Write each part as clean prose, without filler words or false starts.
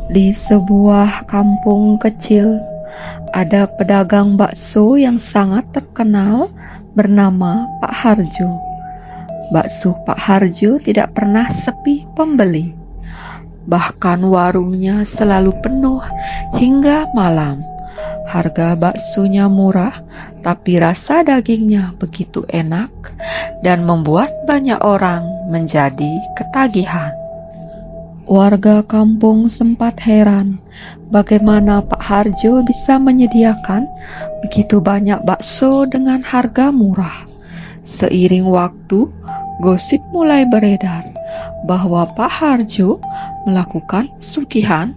Di sebuah kampung kecil, ada pedagang bakso yang sangat terkenal bernama Pak Harjo. Bakso Pak Harjo tidak pernah sepi pembeli. Bahkan warungnya selalu penuh hingga malam. Harga baksonya murah, tapi rasa dagingnya begitu enak dan membuat banyak orang menjadi ketagihan. Warga kampung sempat heran bagaimana Pak Harjo bisa menyediakan begitu banyak bakso dengan harga murah. Seiring waktu, gosip mulai beredar bahwa Pak Harjo melakukan pesugihan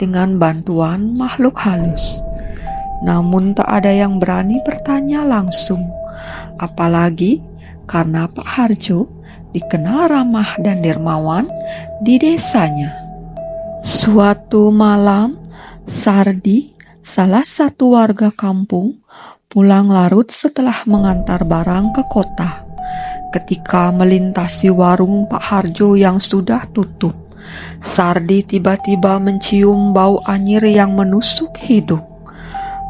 dengan bantuan makhluk halus. Namun tak ada yang berani bertanya langsung, apalagi karena Pak Harjo dikenal ramah dan dermawan di desanya. Suatu malam, Sardi, salah satu warga kampung, pulang larut setelah mengantar barang ke kota. Ketika melintasi warung Pak Harjo yang sudah tutup, Sardi tiba-tiba mencium bau anyir yang menusuk hidung.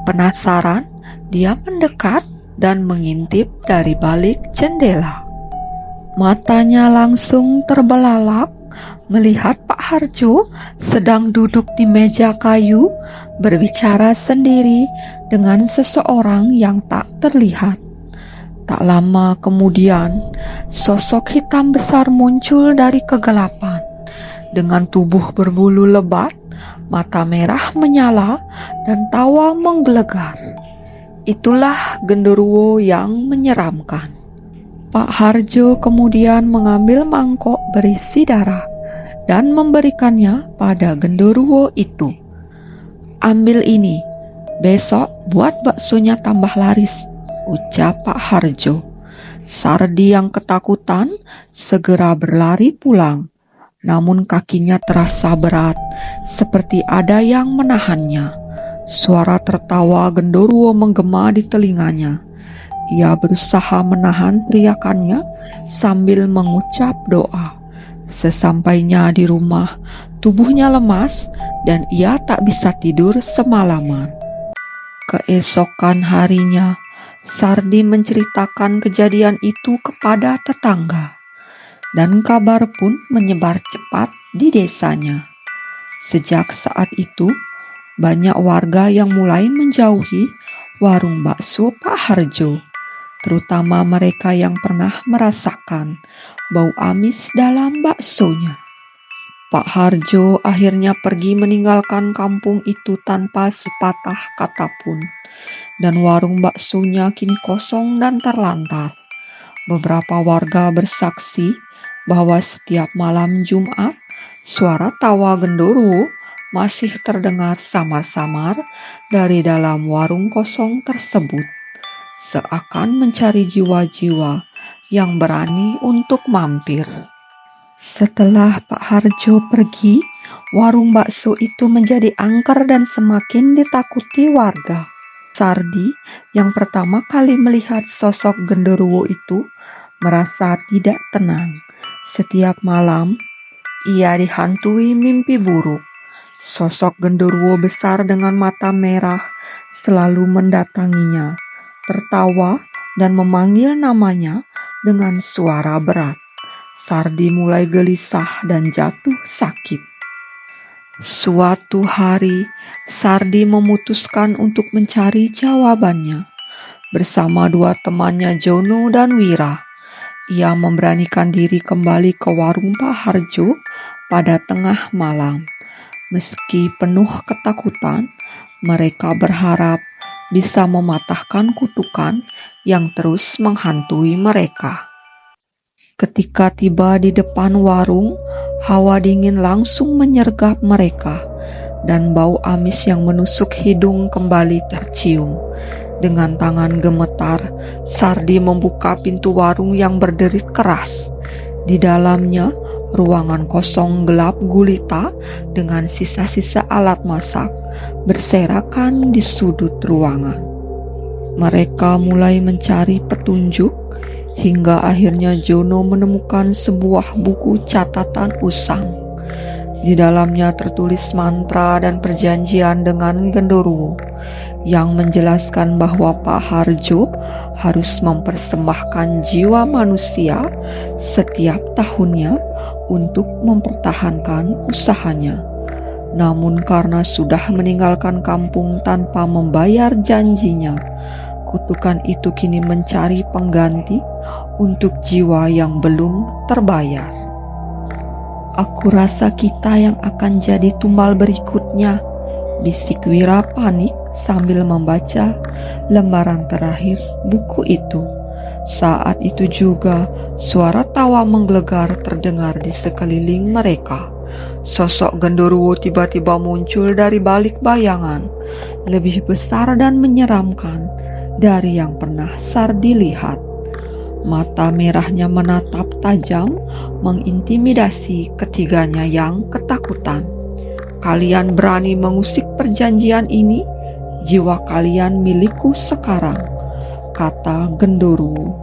Penasaran, dia mendekat dan mengintip dari balik jendela. Matanya langsung terbelalak melihat Pak Harjo sedang duduk di meja kayu berbicara sendiri dengan seseorang yang tak terlihat. Tak lama kemudian, sosok hitam besar muncul dari kegelapan. Dengan tubuh berbulu lebat, mata merah menyala, dan tawa menggelegar. Itulah genderuwo yang menyeramkan. Pak Harjo kemudian mengambil mangkok berisi darah dan memberikannya pada genderuwo itu. "Ambil ini, besok buat baksonya tambah laris," ucap Pak Harjo. Sardi yang ketakutan segera berlari pulang. Namun kakinya terasa berat, seperti ada yang menahannya. Suara tertawa genderuwo menggema di telinganya. Ia berusaha menahan teriakannya sambil mengucap doa. Sesampainya di rumah, tubuhnya lemas dan ia tak bisa tidur semalaman. Keesokan harinya, Sardi menceritakan kejadian itu kepada tetangga. Dan kabar pun menyebar cepat di desanya. Sejak saat itu, banyak warga yang mulai menjauhi warung bakso Pak Harjo, terutama mereka yang pernah merasakan bau amis dalam baksonya. Pak Harjo akhirnya pergi meninggalkan kampung itu tanpa sepatah kata pun, dan warung baksonya kini kosong dan terlantar. Beberapa warga bersaksi bahwa setiap malam Jumat, suara tawa genderuwo masih terdengar samar-samar dari dalam warung kosong tersebut, seakan mencari jiwa-jiwa yang berani untuk mampir. Setelah Pak Harjo pergi, warung bakso itu menjadi angker dan semakin ditakuti warga. Sardi yang pertama kali melihat sosok genderuwo itu merasa tidak tenang. Setiap malam, ia dihantui mimpi buruk. Sosok genderuwo besar dengan mata merah selalu mendatanginya, tertawa dan memanggil namanya dengan suara berat. Sardi mulai gelisah dan jatuh sakit. Suatu hari, Sardi memutuskan untuk mencari jawabannya. Bersama dua temannya Jono dan Wira, ia memberanikan diri kembali ke warung Pak Harjo pada tengah malam. Meski penuh ketakutan, mereka berharap bisa mematahkan kutukan yang terus menghantui mereka. Ketika tiba di depan warung, hawa dingin langsung menyergap mereka, dan bau amis yang menusuk hidung kembali tercium. Dengan tangan gemetar, Sardi membuka pintu warung yang berderit keras. Di dalamnya, ruangan kosong gelap gulita dengan sisa-sisa alat masak berserakan di sudut ruangan. Mereka mulai mencari petunjuk hingga akhirnya Jono menemukan sebuah buku catatan usang. Di dalamnya tertulis mantra dan perjanjian dengan Genderuwo yang menjelaskan bahwa Pak Harjo harus mempersembahkan jiwa manusia setiap tahunnya untuk mempertahankan usahanya. Namun karena sudah meninggalkan kampung tanpa membayar janjinya, kutukan itu kini mencari pengganti untuk jiwa yang belum terbayar. "Aku rasa kita yang akan jadi tumbal berikutnya," bisik Wira panik sambil membaca lembaran terakhir buku itu. Saat itu juga suara tawa menggelegar terdengar di sekeliling mereka. Sosok Genderuwo tiba-tiba muncul dari balik bayangan, lebih besar dan menyeramkan dari yang pernah Sardi lihat. Mata merahnya menatap tajam, mengintimidasi ketiganya yang ketakutan. "Kalian berani mengusik perjanjian ini? Jiwa kalian milikku sekarang," kata Genderuwo.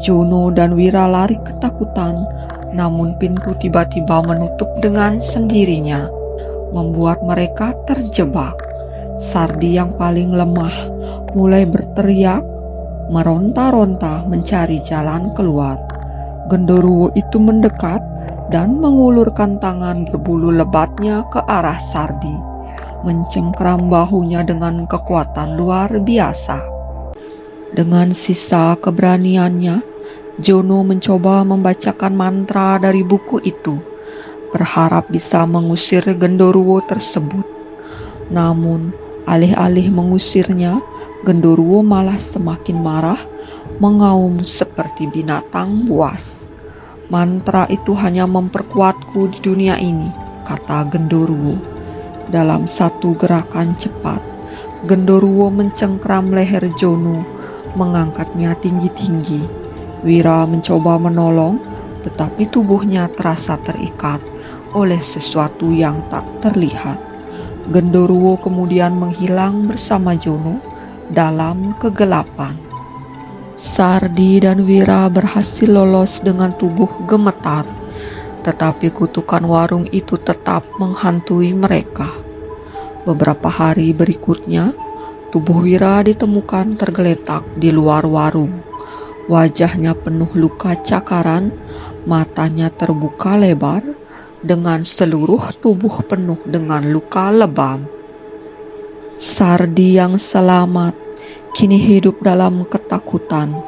Jono dan Wira lari ketakutan, namun pintu tiba-tiba menutup dengan sendirinya, membuat mereka terjebak. Sardi yang paling lemah mulai berteriak, meronta-ronta mencari jalan keluar. Genderuwo itu mendekat dan mengulurkan tangan berbulu lebatnya ke arah Sardi, mencengkram bahunya dengan kekuatan luar biasa. Dengan sisa keberaniannya, Jono mencoba membacakan mantra dari buku itu, berharap bisa mengusir Genderuwo tersebut. Namun, alih-alih mengusirnya, Genderuwo malah semakin marah, mengaum seperti binatang buas. "Mantra itu hanya memperkuatku di dunia ini," kata Genderuwo. Dalam satu gerakan cepat, Genderuwo mencengkram leher Jono, mengangkatnya tinggi-tinggi. Wira mencoba menolong, tetapi tubuhnya terasa terikat oleh sesuatu yang tak terlihat. Genderuwo kemudian menghilang bersama Jono dalam kegelapan. Sardi dan Wira berhasil lolos dengan tubuh gemetar, tetapi kutukan warung itu tetap menghantui mereka. Beberapa hari berikutnya, tubuh Wira ditemukan tergeletak di luar warung. Wajahnya penuh luka cakaran, matanya terbuka lebar, dengan seluruh tubuh penuh dengan luka lebam. Sardi yang selamat kini hidup dalam ketakutan.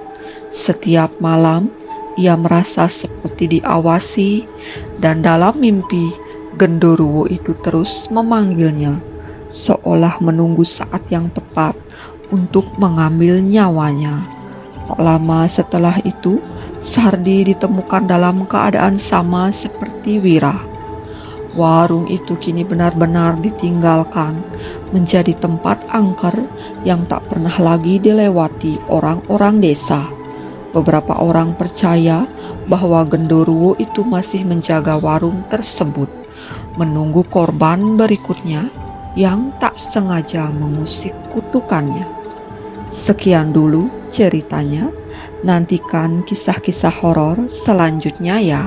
Setiap malam ia merasa seperti diawasi, dan dalam mimpi Genderuwo itu terus memanggilnya, seolah menunggu saat yang tepat untuk mengambil nyawanya. Tak lama setelah itu, Sardi ditemukan dalam keadaan sama seperti Wira. Warung itu kini benar-benar ditinggalkan, menjadi tempat angker yang tak pernah lagi dilewati orang-orang desa. Beberapa orang percaya bahwa Genderuwo itu masih menjaga warung tersebut, menunggu korban berikutnya yang tak sengaja mengusik kutukannya. Sekian dulu ceritanya. Nantikan kisah-kisah horor selanjutnya ya.